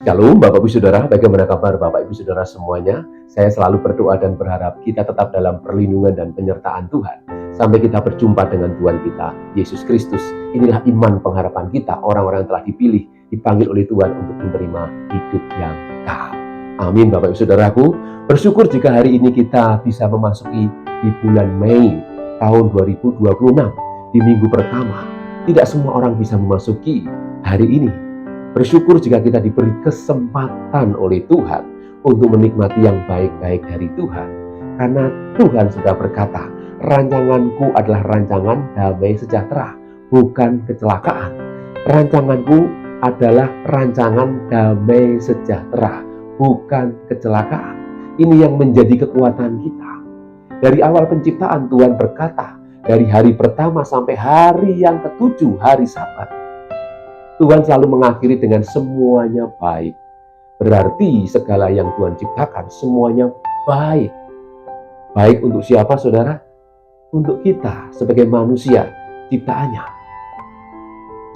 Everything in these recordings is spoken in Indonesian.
Shalom Bapak Ibu Saudara, bagaimana kabar Bapak Ibu Saudara semuanya? Saya selalu berdoa dan berharap kita tetap dalam perlindungan dan penyertaan Tuhan. Sampai kita berjumpa dengan Tuhan kita, Yesus Kristus. Inilah iman pengharapan kita, orang-orang yang telah dipilih, dipanggil oleh Tuhan untuk menerima hidup yang kekal. Amin Bapak Ibu Saudaraku. Bersyukur jika hari ini kita bisa memasuki di bulan Mei tahun 2026, di minggu pertama. Tidak semua orang bisa memasuki hari ini. Bersyukur jika kita diberi kesempatan oleh Tuhan untuk menikmati yang baik-baik dari Tuhan. Karena Tuhan sudah berkata, rancanganku adalah rancangan damai sejahtera, bukan kecelakaan. Rancanganku adalah rancangan damai sejahtera, bukan kecelakaan. Ini yang menjadi kekuatan kita. Dari awal penciptaan Tuhan berkata, dari hari pertama sampai hari yang ketujuh, hari Sabat, Tuhan selalu mengakhiri dengan semuanya baik. Berarti segala yang Tuhan ciptakan semuanya baik. Baik untuk siapa saudara? Untuk kita sebagai manusia ciptaannya.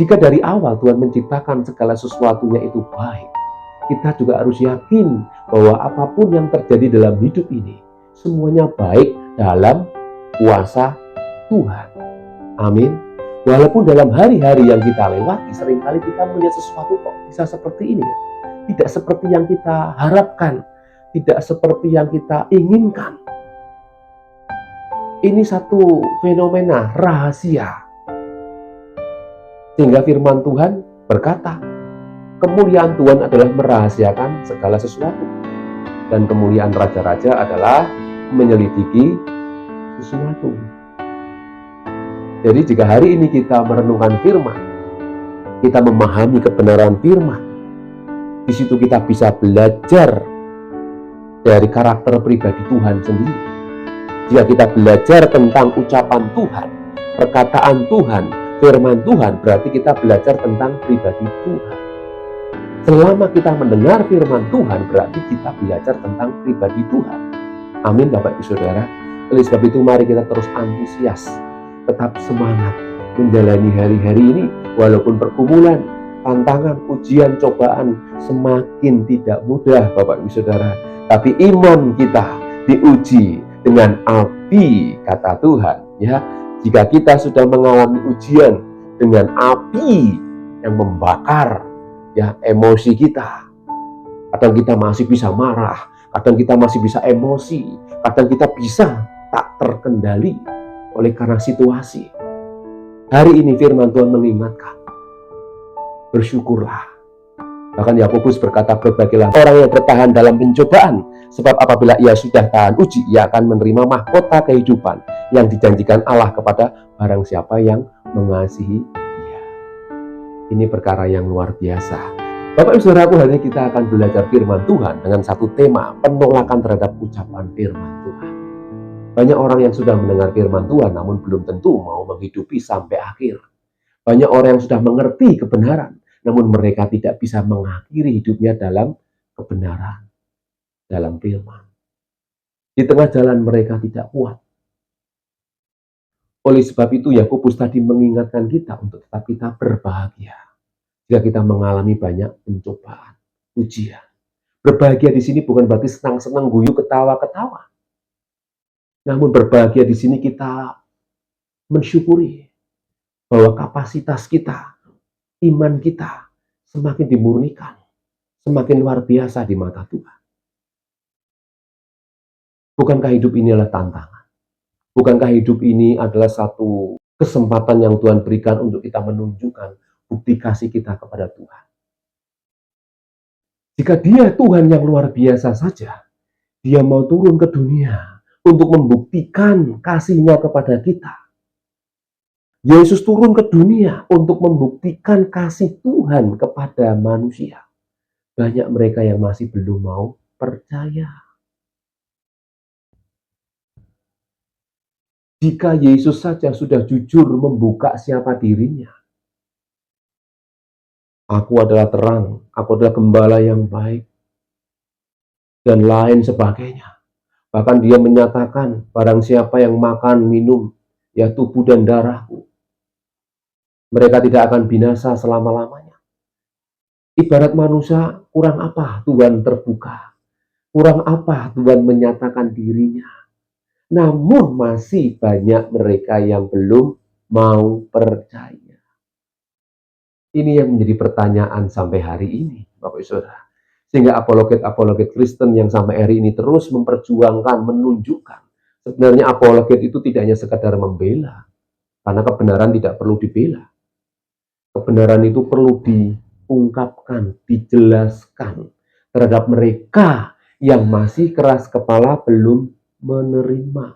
Jika dari awal Tuhan menciptakan segala sesuatunya itu baik, kita juga harus yakin bahwa apapun yang terjadi dalam hidup ini, semuanya baik dalam kuasa Tuhan. Amin. Walaupun dalam hari-hari yang kita lewati, seringkali kita melihat sesuatu kok bisa seperti ini ya. Tidak seperti yang kita harapkan, tidak seperti yang kita inginkan. Ini satu fenomena rahasia. Sehingga firman Tuhan berkata, kemuliaan Tuhan adalah merahasiakan segala sesuatu. Dan kemuliaan raja-raja adalah menyelidiki sesuatu. Jadi jika hari ini kita merenungkan firman, kita memahami kebenaran firman, di situ kita bisa belajar dari karakter pribadi Tuhan sendiri. Jika kita belajar tentang ucapan Tuhan, perkataan Tuhan, firman Tuhan, berarti kita belajar tentang pribadi Tuhan. Selama kita mendengar firman Tuhan, berarti kita belajar tentang pribadi Tuhan. Amin Bapak Ibu Saudara. Oleh sebab itu mari kita terus antusias, tetap semangat menjalani hari-hari ini, walaupun pergumulan, tantangan, ujian, cobaan semakin tidak mudah Bapak Ibu Saudara. Tapi iman kita diuji dengan api, kata Tuhan. Ya, jika kita sudah mengalami ujian dengan api yang membakar, ya emosi kita, kadang kita masih bisa marah, kadang kita masih bisa emosi, kadang kita bisa tak terkendali oleh karena situasi. Hari ini firman Tuhan mengingatkan, bersyukurlah. Bahkan Yakobus berkata, berbagailah orang yang bertahan dalam pencobaan, sebab apabila ia sudah tahan uji, ia akan menerima mahkota kehidupan yang dijanjikan Allah kepada barang siapa yang mengasihi dia. Ini perkara yang luar biasa. Bapak Ibu Saudaraku, hari ini kita akan belajar firman Tuhan dengan satu tema, penolakan terhadap ucapan firman Tuhan. Banyak orang yang sudah mendengar firman Tuhan namun belum tentu mau menghidupi sampai akhir. Banyak orang yang sudah mengerti kebenaran namun mereka tidak bisa mengakhiri hidupnya dalam kebenaran, dalam firman. Di tengah jalan mereka tidak kuat. Oleh sebab itu Yakobus tadi mengingatkan kita untuk tetap kita berbahagia jika kita mengalami banyak pencobaan, ujian. Berbahagia di sini bukan berarti senang-senang, guyu, ketawa-ketawa. Namun berbahagia di sini kita mensyukuri bahwa kapasitas kita, iman kita semakin dimurnikan, semakin luar biasa di mata Tuhan. Bukankah hidup ini adalah tantangan? Bukankah hidup ini adalah satu kesempatan yang Tuhan berikan untuk kita menunjukkan bukti kasih kita kepada Tuhan? Jika Dia Tuhan yang luar biasa saja, Dia mau turun ke dunia untuk membuktikan kasih-Nya kepada kita. Yesus turun ke dunia untuk membuktikan kasih Tuhan kepada manusia. Banyak mereka yang masih belum mau percaya. Jika Yesus saja sudah jujur membuka siapa dirinya, aku adalah terang, aku adalah gembala yang baik, dan lain sebagainya. Bahkan dia menyatakan, barang siapa yang makan, minum, ya tubuh dan darahku, mereka tidak akan binasa selama-lamanya. Ibarat manusia, kurang apa Tuhan terbuka? Kurang apa Tuhan menyatakan dirinya? Namun masih banyak mereka yang belum mau percaya. Ini yang menjadi pertanyaan sampai hari ini, Bapak Ibu Saudara. Sehingga apologet-apologet Kristen yang sampai hari ini terus memperjuangkan, menunjukkan. Sebenarnya apologet itu tidak hanya sekadar membela, karena kebenaran tidak perlu dibela. Kebenaran itu perlu diungkapkan, dijelaskan terhadap mereka yang masih keras kepala belum menerima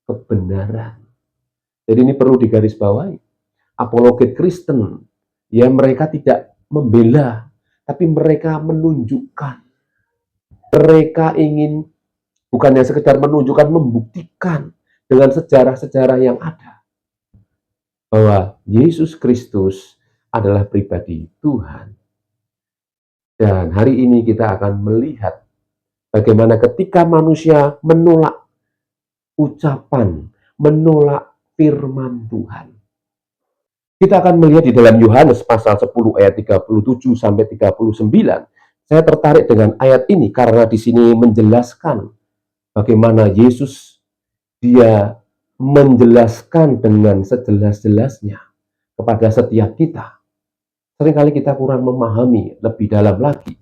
kebenaran. Jadi ini perlu digarisbawahi. Apologet Kristen, ya mereka tidak membela, tapi mereka menunjukkan. Mereka ingin bukannya sekedar menunjukkan, membuktikan dengan sejarah-sejarah yang ada bahwa Yesus Kristus adalah pribadi Tuhan. Dan hari ini kita akan melihat bagaimana ketika manusia menolak ucapan, menolak firman Tuhan. Kita akan melihat di dalam Yohanes pasal 10 ayat 37 sampai 39. Saya tertarik dengan ayat ini karena di sini menjelaskan bagaimana Yesus dia menjelaskan dengan sejelas-jelasnya kepada setiap kita. Seringkali kita kurang memahami lebih dalam lagi.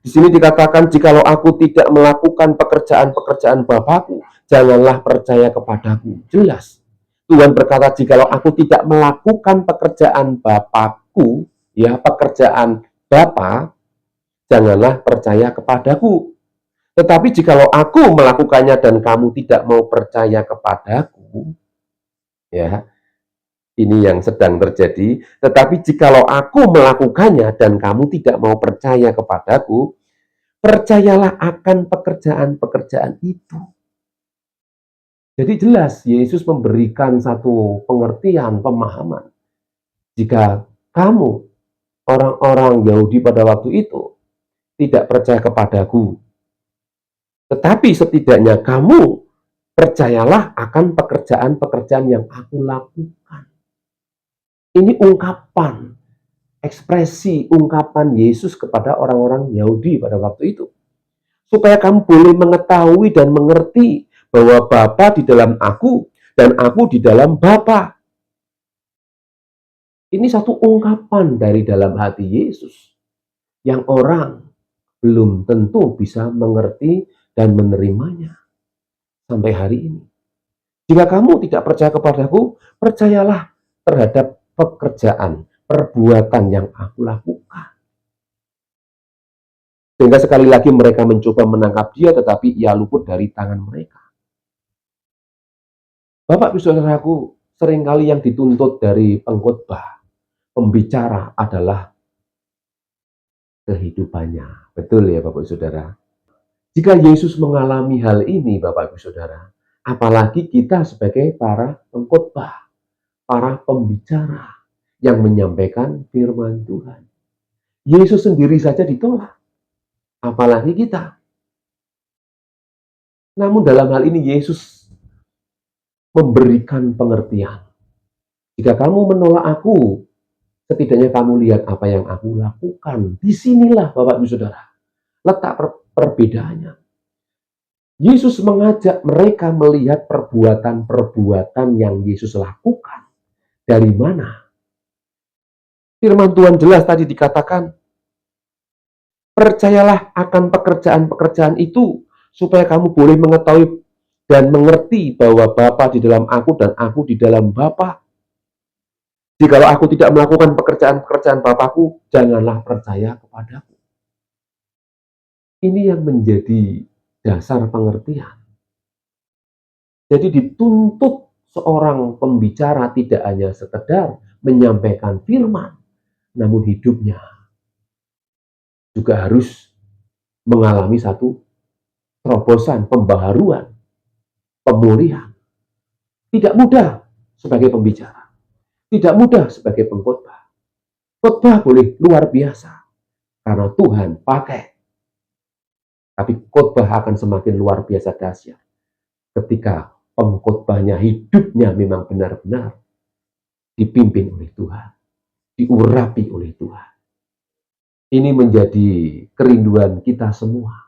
Di sini dikatakan, jikalau aku tidak melakukan pekerjaan-pekerjaan Bapakku, janganlah percaya kepadaku. Jelas. Tuhan berkata, jikalau aku tidak melakukan pekerjaan Bapakku, ya pekerjaan Bapa, janganlah percaya kepadaku. Tetapi jikalau aku melakukannya dan kamu tidak mau percaya kepadaku, ya, ini yang sedang terjadi. Tetapi jikalau aku melakukannya dan kamu tidak mau percaya kepadaku, percayalah akan pekerjaan-pekerjaan itu. Jadi jelas Yesus memberikan satu pengertian, pemahaman. Jika kamu, orang-orang Yahudi pada waktu itu, tidak percaya kepadaku, tetapi setidaknya kamu percayalah akan pekerjaan-pekerjaan yang aku lakukan. Ini ungkapan, ekspresi ungkapan Yesus kepada orang-orang Yahudi pada waktu itu. Supaya kamu boleh mengetahui dan mengerti bahwa Bapa di dalam aku dan aku di dalam Bapa. Ini satu ungkapan dari dalam hati Yesus yang orang belum tentu bisa mengerti dan menerimanya sampai hari ini. Jika kamu tidak percaya kepadaku, percayalah terhadap pekerjaan, perbuatan yang aku lakukan. Sehingga sekali lagi mereka mencoba menangkap dia, tetapi ia luput dari tangan mereka. Bapak, saudaraku, seringkali yang dituntut dari pengkhotbah, pembicara adalah kehidupannya. Betul ya Bapak Saudara? Jika Yesus mengalami hal ini Bapak Ibu Saudara, apalagi kita sebagai para pengkhotbah, para pembicara yang menyampaikan firman Tuhan. Yesus sendiri saja ditolak, apalagi kita. Namun dalam hal ini Yesus memberikan pengertian. Jika kamu menolak aku, setidaknya kamu lihat apa yang aku lakukan. Disinilah Bapak Ibu Saudara, letak perbedaannya. Yesus mengajak mereka melihat perbuatan-perbuatan yang Yesus lakukan. Dari mana? Firman Tuhan jelas tadi dikatakan, percayalah akan pekerjaan-pekerjaan itu, supaya kamu boleh mengetahui dan mengerti bahwa Bapa di dalam aku dan aku di dalam Bapa. Jikalau aku tidak melakukan pekerjaan-pekerjaan Bapakku, janganlah percaya kepadaku. Ini yang menjadi dasar pengertian. Jadi dituntut seorang pembicara tidak hanya sekedar menyampaikan firman, namun hidupnya juga harus mengalami satu terobosan, pembaharuan, pemulihan. Tidak mudah sebagai pembicara, tidak mudah sebagai pengkhotbah. Khotbah boleh luar biasa karena Tuhan pakai, tapi khotbah akan semakin luar biasa dahsyat ketika pengkhotbahnya hidupnya memang benar-benar dipimpin oleh Tuhan, diurapi oleh Tuhan. Ini menjadi kerinduan kita semua.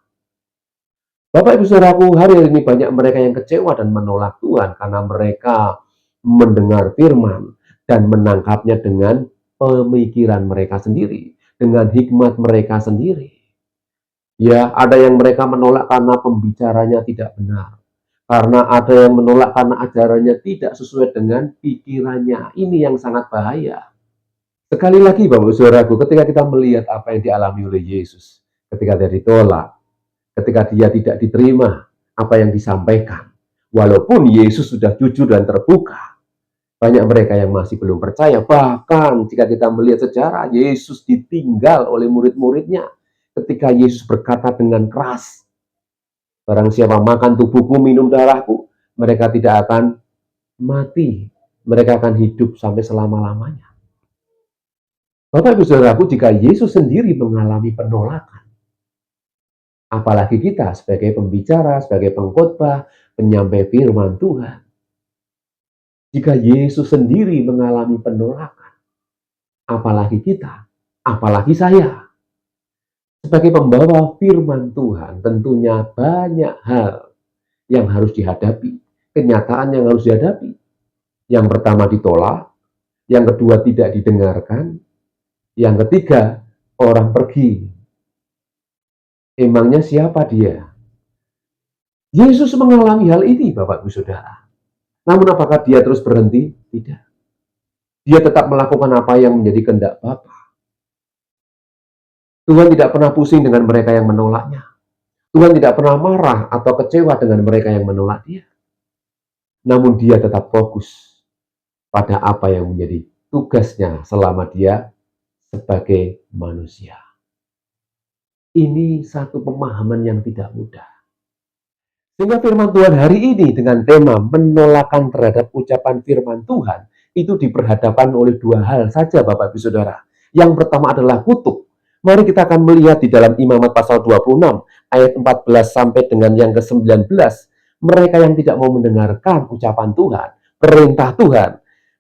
Bapak Ibu Saudaraku, hari ini banyak mereka yang kecewa dan menolak Tuhan karena mereka mendengar firman dan menangkapnya dengan pemikiran mereka sendiri, dengan hikmat mereka sendiri. Ya, ada yang mereka menolak karena pembicaranya tidak benar. Karena ada yang menolak karena ajarannya tidak sesuai dengan pikirannya. Ini yang sangat bahaya. Sekali lagi Bapak Saudaraku, ketika kita melihat apa yang dialami oleh Yesus, ketika dia ditolak, ketika dia tidak diterima, apa yang disampaikan, walaupun Yesus sudah jujur dan terbuka, banyak mereka yang masih belum percaya. Bahkan jika kita melihat sejarah, Yesus ditinggal oleh murid-muridnya ketika Yesus berkata dengan keras, barang siapa makan tubuhku, minum darahku, mereka tidak akan mati, mereka akan hidup sampai selama-lamanya. Bapak Ibu Saudaraku, jika Yesus sendiri mengalami penolakan, apalagi kita sebagai pembicara, sebagai pengkhotbah, penyampai firman Tuhan. Jika Yesus sendiri mengalami penolakan, apalagi kita, apalagi saya. Sebagai pembawa firman Tuhan, tentunya banyak hal yang harus dihadapi, kenyataan yang harus dihadapi. Yang pertama ditolak, yang kedua tidak didengarkan, yang ketiga orang pergi. Emangnya siapa dia? Yesus mengalami hal ini, Bapak Ibu Saudara. Namun apakah dia terus berhenti? Tidak. Dia tetap melakukan apa yang menjadi kehendak Bapa. Tuhan tidak pernah pusing dengan mereka yang menolaknya. Tuhan tidak pernah marah atau kecewa dengan mereka yang menolak dia. Namun dia tetap fokus pada apa yang menjadi tugasnya selama dia sebagai manusia. Ini satu pemahaman yang tidak mudah. Sehingga firman Tuhan hari ini dengan tema penolakan terhadap ucapan firman Tuhan itu diperhadapkan oleh dua hal saja Bapak Ibu Saudara. Yang pertama adalah kutuk. Mari kita akan melihat di dalam Imamat pasal 26 ayat 14 sampai dengan yang ke-19. Mereka yang tidak mau mendengarkan ucapan Tuhan, perintah Tuhan.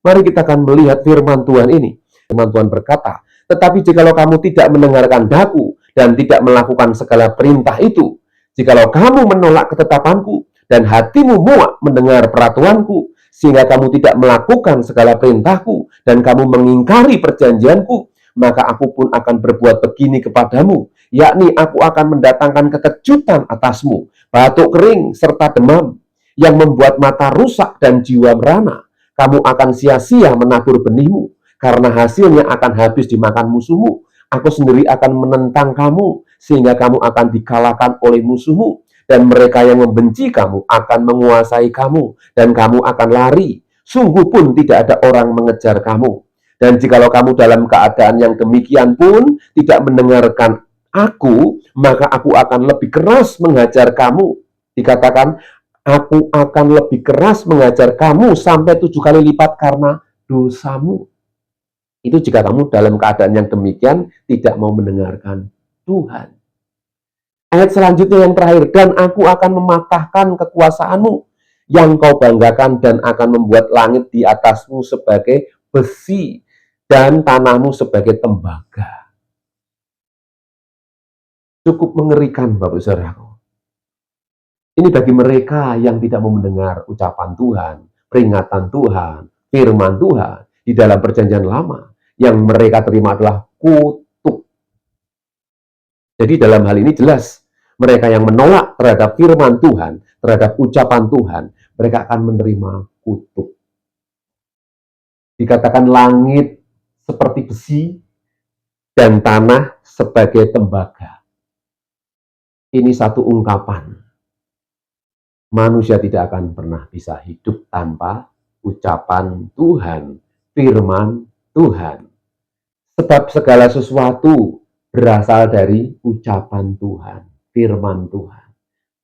Mari kita akan melihat firman Tuhan ini. Firman Tuhan berkata, tetapi jikalau kamu tidak mendengarkan daku dan tidak melakukan segala perintah itu, jikalau kamu menolak ketetapanku dan hatimu muak mendengar peraturanku, sehingga kamu tidak melakukan segala perintahku dan kamu mengingkari perjanjianku, maka aku pun akan berbuat begini kepadamu, yakni aku akan mendatangkan kekejutan atasmu, batuk kering serta demam, yang membuat mata rusak dan jiwa merana. Kamu akan sia-sia menabur benihmu, karena hasilnya akan habis dimakan musuhmu. Aku sendiri akan menentang kamu, sehingga kamu akan dikalahkan oleh musuhmu, dan mereka yang membenci kamu akan menguasai kamu, dan kamu akan lari. Sungguh pun tidak ada orang mengejar kamu. Dan jikalau kamu dalam keadaan yang demikian pun tidak mendengarkan aku, maka aku akan lebih keras mengajar kamu. Dikatakan, aku akan lebih keras mengajar kamu sampai 7 kali lipat karena dosamu. Itu jika kamu dalam keadaan yang demikian tidak mau mendengarkan Tuhan. Ayat selanjutnya yang terakhir, dan aku akan mematahkan kekuasaanmu yang kau banggakan dan akan membuat langit di atasmu sebagai besi dan tanahmu sebagai tembaga. Cukup mengerikan Bapak Saudaraku. Ini bagi mereka yang tidak mau mendengar ucapan Tuhan, peringatan Tuhan, firman Tuhan di dalam perjanjian lama. Yang mereka terima adalah kutuk. Jadi dalam hal ini jelas, mereka yang menolak terhadap firman Tuhan, terhadap ucapan Tuhan, mereka akan menerima kutuk. Dikatakan langit seperti besi dan tanah sebagai tembaga. Ini satu ungkapan. Manusia tidak akan pernah bisa hidup tanpa ucapan Tuhan, firman Tuhan. Sebab segala sesuatu berasal dari ucapan Tuhan, firman Tuhan.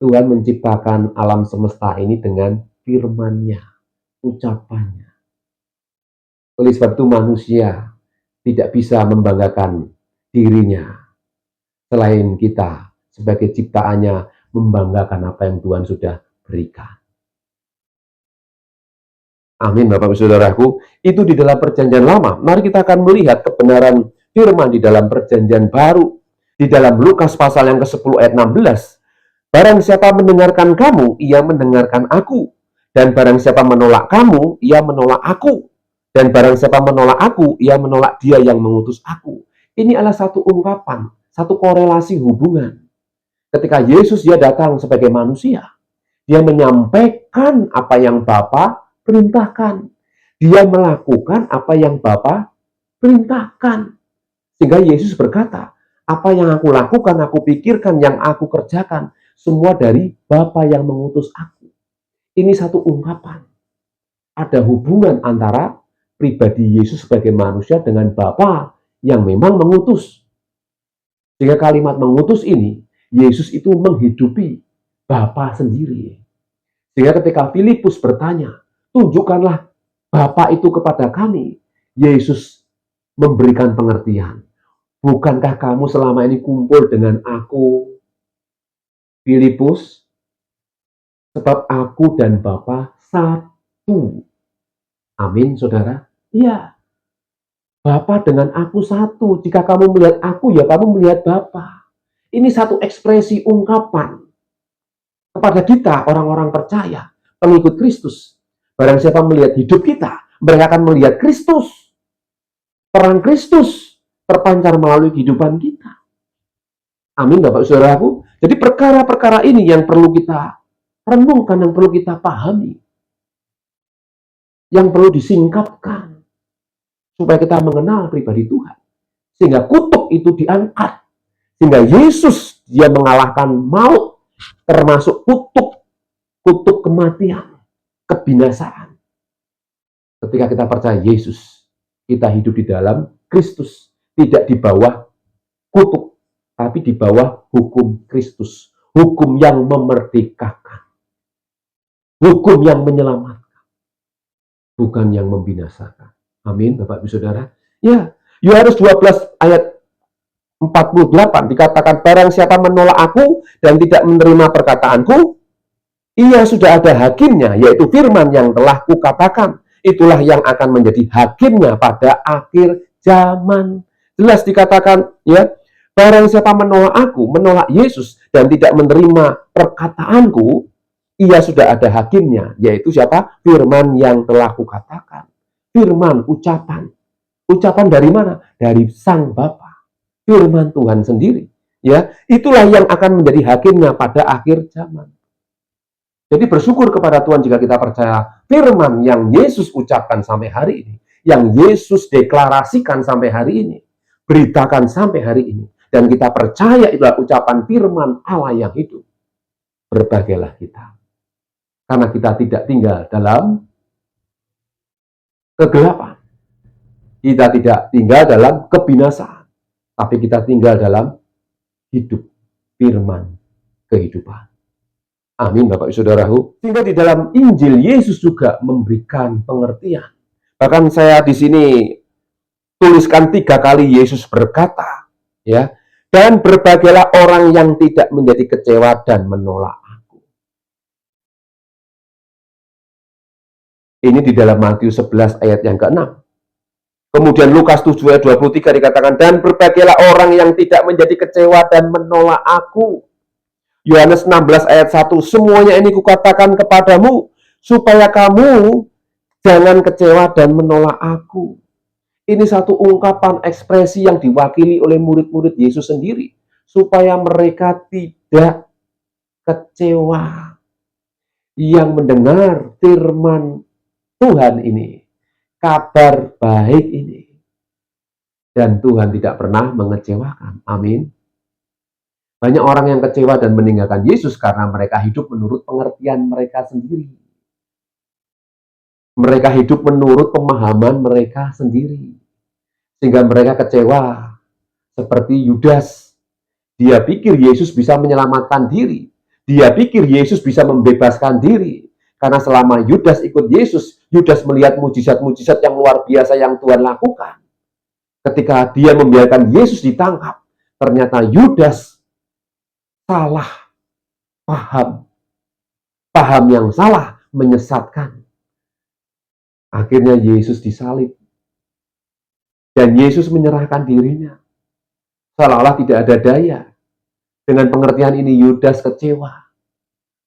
Tuhan menciptakan alam semesta ini dengan firman-Nya, ucapannya. Oleh sebab itu manusia tidak bisa membanggakan dirinya selain kita sebagai ciptaannya membanggakan apa yang Tuhan sudah berikan. Amin Bapak Ibu Saudaraku, itu di dalam perjanjian lama. Mari kita akan melihat kebenaran firman di dalam perjanjian baru. Di dalam Lukas pasal yang ke-10 ayat 16. Barang siapa mendengarkan kamu, ia mendengarkan aku. Dan barang siapa menolak kamu, ia menolak aku. Dan barang siapa menolak aku, ia menolak dia yang mengutus aku. Ini adalah satu ungkapan, satu korelasi hubungan. Ketika Yesus dia datang sebagai manusia, dia menyampaikan apa yang Bapa perintahkan. Dia melakukan apa yang Bapa perintahkan. Sehingga Yesus berkata, apa yang aku lakukan, aku pikirkan, yang aku kerjakan, semua dari Bapa yang mengutus aku. Ini satu ungkapan. Ada hubungan antara pribadi Yesus sebagai manusia dengan Bapa yang memang mengutus. Sehingga kalimat mengutus ini, Yesus itu menghidupi Bapa sendiri. Sehingga ketika Filipus bertanya, tunjukkanlah Bapa itu kepada kami, Yesus memberikan pengertian. Bukankah kamu selama ini kumpul dengan aku, Filipus? Sebab aku dan Bapa satu. Amin, saudara? Iya. Bapa dengan aku satu. Jika kamu melihat aku, ya kamu melihat Bapa. Ini satu ekspresi ungkapan kepada kita, orang-orang percaya, pengikut Kristus. Barang siapa melihat hidup kita, mereka akan melihat Kristus. Peran Kristus terpancar melalui kehidupan kita. Amin, Bapak Saudaraku. Jadi perkara-perkara ini yang perlu kita renungkan, yang perlu kita pahami, yang perlu disingkapkan, supaya kita mengenal pribadi Tuhan. Sehingga kutuk itu diangkat. Sehingga Yesus, dia mengalahkan maut, termasuk kutuk kematian, kebinasaan. Ketika kita percaya Yesus, kita hidup di dalam Kristus, tidak di bawah kutuk, tapi di bawah hukum Kristus. Hukum yang memerdekakan. Hukum yang menyelamatkan. Bukan yang membinasakan. Amin, Bapak Ibu Saudara. Ya, Yohanes 12 ayat 48 dikatakan, barang siapa menolak aku dan tidak menerima perkataanku, ia sudah ada hakimnya, yaitu firman yang telah kukatakan. Itulah yang akan menjadi hakimnya pada akhir zaman. Jelas dikatakan, ya, barang siapa menolak aku, menolak Yesus, dan tidak menerima perkataanku, ia sudah ada hakimnya, yaitu siapa? Firman yang telah kukatakan. Firman, ucapan. Ucapan dari mana? Dari Sang Bapa. Firman Tuhan sendiri. Ya, itulah yang akan menjadi hakimnya pada akhir zaman. Jadi bersyukur kepada Tuhan jika kita percaya firman yang Yesus ucapkan sampai hari ini, yang Yesus deklarasikan sampai hari ini, beritakan sampai hari ini, dan kita percaya itulah ucapan firman Allah yang hidup. Berbahagialah kita. Karena kita tidak tinggal dalam kegelapan. Kita tidak tinggal dalam kebinasaan. Tapi kita tinggal dalam hidup firman kehidupan. Amin, Bapak Ibu Saudaraku. Sehingga di dalam Injil Yesus juga memberikan pengertian. Bahkan saya di sini tuliskan 3 kali Yesus berkata, ya, dan berbahagialah orang yang tidak menjadi kecewa dan menolak aku. Ini di dalam Matius 11 ayat yang ke-6. Kemudian Lukas 7 ayat 23 dikatakan, dan berbahagialah orang yang tidak menjadi kecewa dan menolak aku. Yohanes 16 ayat 1, semuanya ini kukatakan kepadamu, supaya kamu jangan kecewa dan menolak aku. Ini satu ungkapan ekspresi yang diwakili oleh murid-murid Yesus sendiri, supaya mereka tidak kecewa. Yang mendengar firman Tuhan ini, kabar baik ini, dan Tuhan tidak pernah mengecewakan. Amin. Banyak orang yang kecewa dan meninggalkan Yesus karena mereka hidup menurut pengertian mereka sendiri. Mereka hidup menurut pemahaman mereka sendiri. Sehingga mereka kecewa. Seperti Yudas. Dia pikir Yesus bisa menyelamatkan diri. Dia pikir Yesus bisa membebaskan diri. Karena selama Yudas ikut Yesus, Yudas melihat mujizat-mujizat yang luar biasa yang Tuhan lakukan. Ketika dia membiarkan Yesus ditangkap, ternyata Yudas salah paham. Paham yang salah menyesatkan. Akhirnya Yesus disalib. Dan Yesus menyerahkan dirinya. Seolah-olah tidak ada daya. Dengan pengertian ini Yudas kecewa.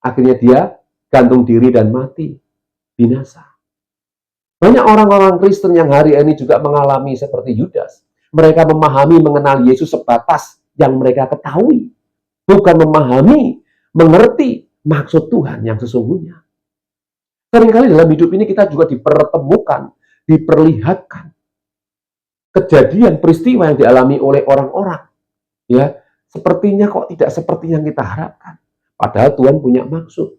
Akhirnya dia gantung diri dan mati. Binasa. Banyak orang-orang Kristen yang hari ini juga mengalami seperti Yudas. Mereka memahami mengenal Yesus sebatas yang mereka ketahui. Bukan memahami, mengerti maksud Tuhan yang sesungguhnya. Seringkali dalam hidup ini kita juga dipertemukan, diperlihatkan kejadian peristiwa yang dialami oleh orang-orang. Ya, sepertinya kok tidak seperti yang kita harapkan. Padahal Tuhan punya maksud.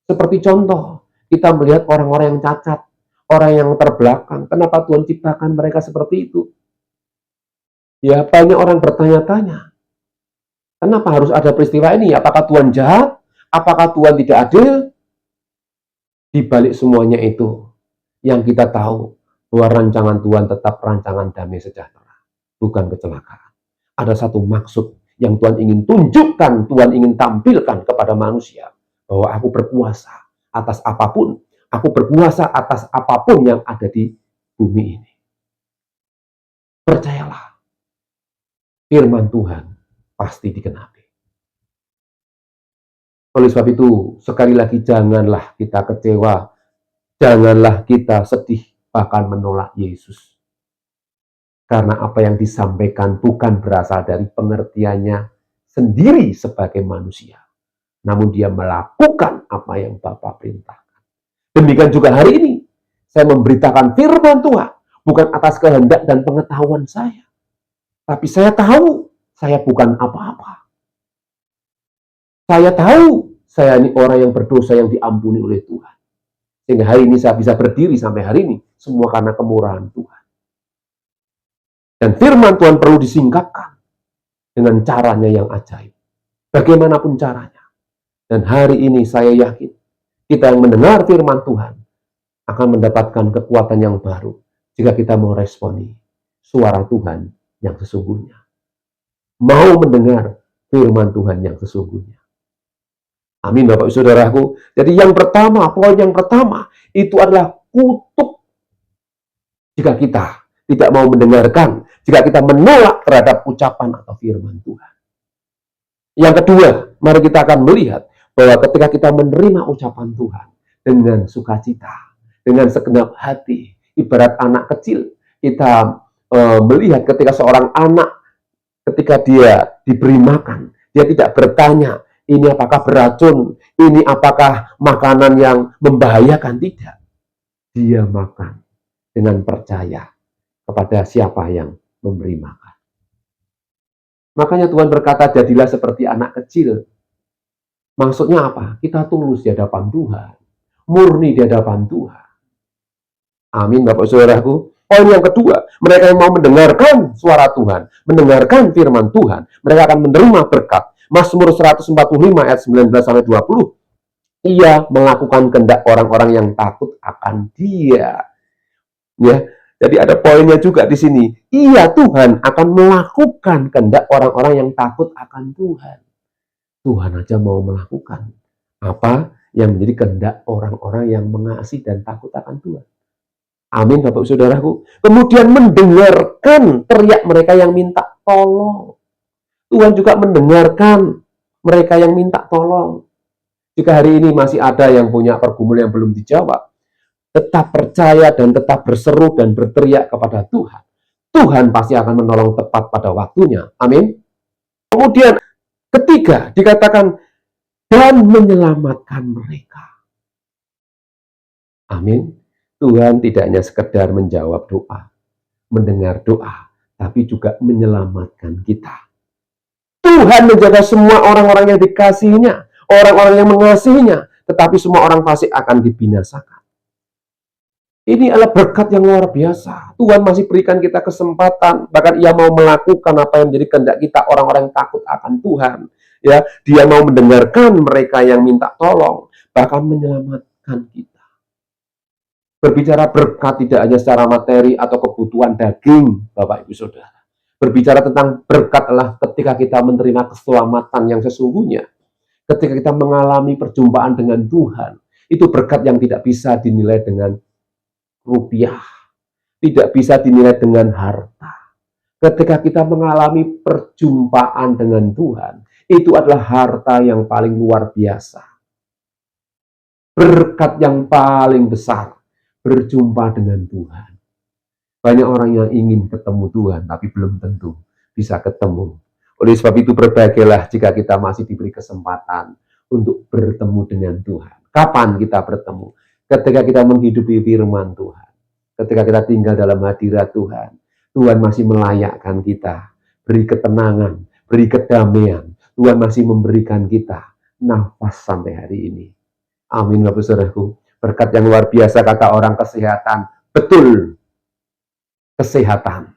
Seperti contoh, kita melihat orang-orang yang cacat, orang yang terbelakang. Kenapa Tuhan ciptakan mereka seperti itu? Ya, banyak orang bertanya-tanya. Kenapa harus ada peristiwa ini? Apakah Tuhan jahat? Apakah Tuhan tidak adil? Di balik semuanya itu, yang kita tahu bahwa rancangan Tuhan tetap rancangan damai sejahtera, bukan kecelakaan. Ada satu maksud yang Tuhan ingin tunjukkan, Tuhan ingin tampilkan kepada manusia, bahwa aku berkuasa atas apapun, aku berkuasa atas apapun yang ada di bumi ini. Percayalah, firman Tuhan pasti digenapi. Oleh sebab itu, sekali lagi janganlah kita kecewa, janganlah kita sedih, bahkan menolak Yesus. Karena apa yang disampaikan bukan berasal dari pengertiannya sendiri sebagai manusia. Namun dia melakukan apa yang Bapa perintahkan. Demikian juga hari ini, saya memberitakan firman Tuhan, bukan atas kehendak dan pengetahuan saya. Tapi saya tahu, saya bukan apa-apa. Saya tahu, saya ini orang yang berdosa yang diampuni oleh Tuhan. Sehingga hari ini saya bisa berdiri sampai hari ini, semua karena kemurahan Tuhan. Dan firman Tuhan perlu disingkapkan dengan caranya yang ajaib. Bagaimanapun caranya. Dan hari ini saya yakin, kita yang mendengar firman Tuhan akan mendapatkan kekuatan yang baru jika kita mau responi suara Tuhan yang sesungguhnya. Mau mendengar firman Tuhan yang sesungguhnya. Amin Bapak Saudaraku. Jadi yang pertama, poin yang pertama, itu adalah kutuk. Jika kita tidak mau mendengarkan, jika kita menolak terhadap ucapan atau firman Tuhan. Yang kedua, mari kita akan melihat bahwa ketika kita menerima ucapan Tuhan dengan sukacita, dengan segenap hati, ibarat anak kecil, kita melihat ketika seorang anak, ketika dia diberi makan, dia tidak bertanya, ini apakah beracun, ini apakah makanan yang membahayakan, tidak. Dia makan dengan percaya kepada siapa yang memberi makan. Makanya Tuhan berkata, jadilah seperti anak kecil. Maksudnya apa? Kita tulus di hadapan Tuhan, murni di hadapan Tuhan. Amin Bapak Saudaraku. Poin yang kedua, mereka yang mau mendengarkan suara Tuhan, mendengarkan firman Tuhan, mereka akan menerima berkat. Mazmur 145 ayat 19-20. Ia melakukan kehendak orang-orang yang takut akan Dia. Ya, jadi ada poinnya juga di sini. Ia Tuhan akan melakukan kehendak orang-orang yang takut akan Tuhan. Tuhan aja mau melakukan apa yang menjadi kehendak orang-orang yang mengasihi dan takut akan Tuhan. Amin Bapak Saudaraku. Kemudian mendengarkan teriak mereka yang minta tolong. Tuhan juga mendengarkan mereka yang minta tolong. Jika hari ini masih ada yang punya pergumulan yang belum dijawab, tetap percaya dan tetap berseru dan berteriak kepada Tuhan. Tuhan pasti akan menolong tepat pada waktunya. Amin. Kemudian ketiga dikatakan dan menyelamatkan mereka. Amin. Tuhan tidak hanya sekedar menjawab doa, mendengar doa, tapi juga menyelamatkan kita. Tuhan menjaga semua orang-orang yang dikasihinya, orang-orang yang mengasihinya, tetapi semua orang fasik akan dibinasakan. Ini adalah berkat yang luar biasa. Tuhan masih berikan kita kesempatan, bahkan Ia mau melakukan apa yang menjadi kehendak kita, orang-orang yang takut akan Tuhan. Ya, Dia mau mendengarkan mereka yang minta tolong, bahkan menyelamatkan kita. Berbicara berkat tidak hanya secara materi atau kebutuhan daging, Bapak Ibu Saudara. Berbicara tentang berkat adalah ketika kita menerima keselamatan yang sesungguhnya. Ketika kita mengalami perjumpaan dengan Tuhan. Itu berkat yang tidak bisa dinilai dengan rupiah. tidak bisa dinilai dengan harta. Ketika kita mengalami perjumpaan dengan Tuhan, itu adalah harta yang paling luar biasa. Berkat yang paling besar, berjumpa dengan Tuhan. Banyak orang yang ingin ketemu Tuhan, tapi belum tentu bisa ketemu. Oleh sebab itu berbagailah jika kita masih diberi kesempatan untuk bertemu dengan Tuhan. Kapan kita bertemu? Ketika kita menghidupi firman Tuhan. Ketika kita tinggal dalam hadirat Tuhan. Tuhan masih melayakkan kita. Beri ketenangan, beri kedamaian. Tuhan masih memberikan kita nafas sampai hari ini. Amin, Bapak Saudaraku. Berkat yang luar biasa kata orang kesehatan. Betul. Kesehatan.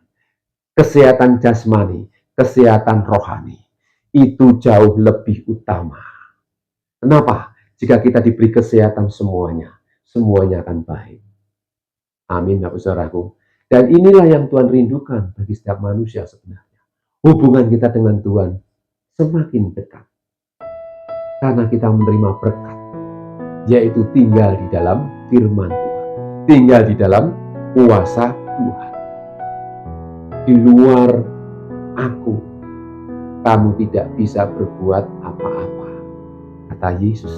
Kesehatan jasmani, kesehatan rohani. Itu jauh lebih utama. Kenapa? Jika kita diberi kesehatan semuanya akan baik. Amin, Bapak Saudaraku. Dan inilah yang Tuhan rindukan bagi setiap manusia sebenarnya. Hubungan kita dengan Tuhan semakin dekat. Karena kita menerima berkat, yaitu tinggal di dalam firman Tuhan. Tinggal di dalam kuasa Tuhan. Di luar aku, kamu tidak bisa berbuat apa-apa, kata Yesus.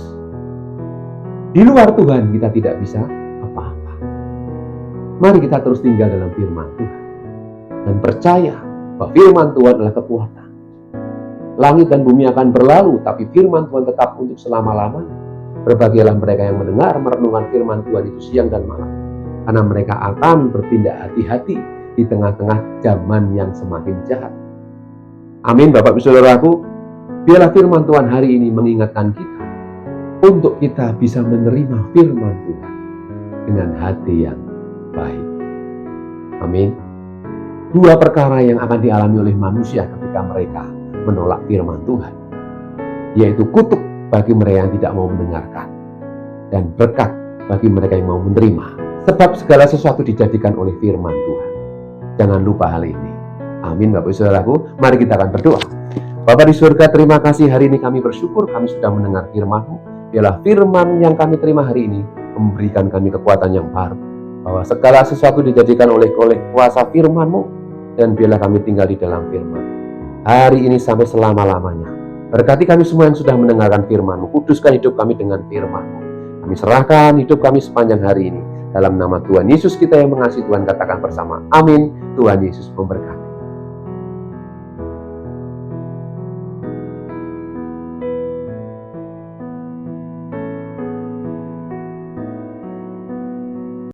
Di luar Tuhan kita tidak bisa apa-apa. Mari kita terus tinggal dalam firman Tuhan dan percaya bahwa firman Tuhan adalah kekuatan. Langit dan bumi akan berlalu, tapi firman Tuhan tetap untuk selama-lamanya. Berbahagialah mereka yang mendengar merenungkan firman Tuhan itu siang dan malam, karena mereka akan bertindak hati-hati di tengah-tengah zaman yang semakin jahat. Amin, Bapak Ibu Saudaraku. Biarlah firman Tuhan hari ini mengingatkan kita untuk kita bisa menerima firman Tuhan dengan hati yang baik. Amin. Dua perkara yang akan dialami oleh manusia ketika mereka menolak firman Tuhan, yaitu kutuk bagi mereka yang tidak mau mendengarkan, dan berkat bagi mereka yang mau menerima. Sebab segala sesuatu dijadikan oleh firman Tuhan. Jangan lupa hal ini. Amin, Bapak Ibu Saudaraku. Mari kita akan berdoa. Bapa di surga, terima kasih hari ini kami bersyukur kami sudah mendengar firman-Mu. Biarlah firman yang kami terima hari ini memberikan kami kekuatan yang baru. Bahwa segala sesuatu dijadikan oleh kuasa firman-Mu. Dan biarlah kami tinggal di dalam firman. Hari ini sampai selama-lamanya. Berkati kami semua yang sudah mendengarkan firman-Mu. Kuduskan hidup kami dengan firman-Mu. Kami serahkan hidup kami sepanjang hari ini. Dalam nama Tuhan Yesus kita yang mengasihi, Tuhan katakan bersama. Amin. Tuhan Yesus memberkati.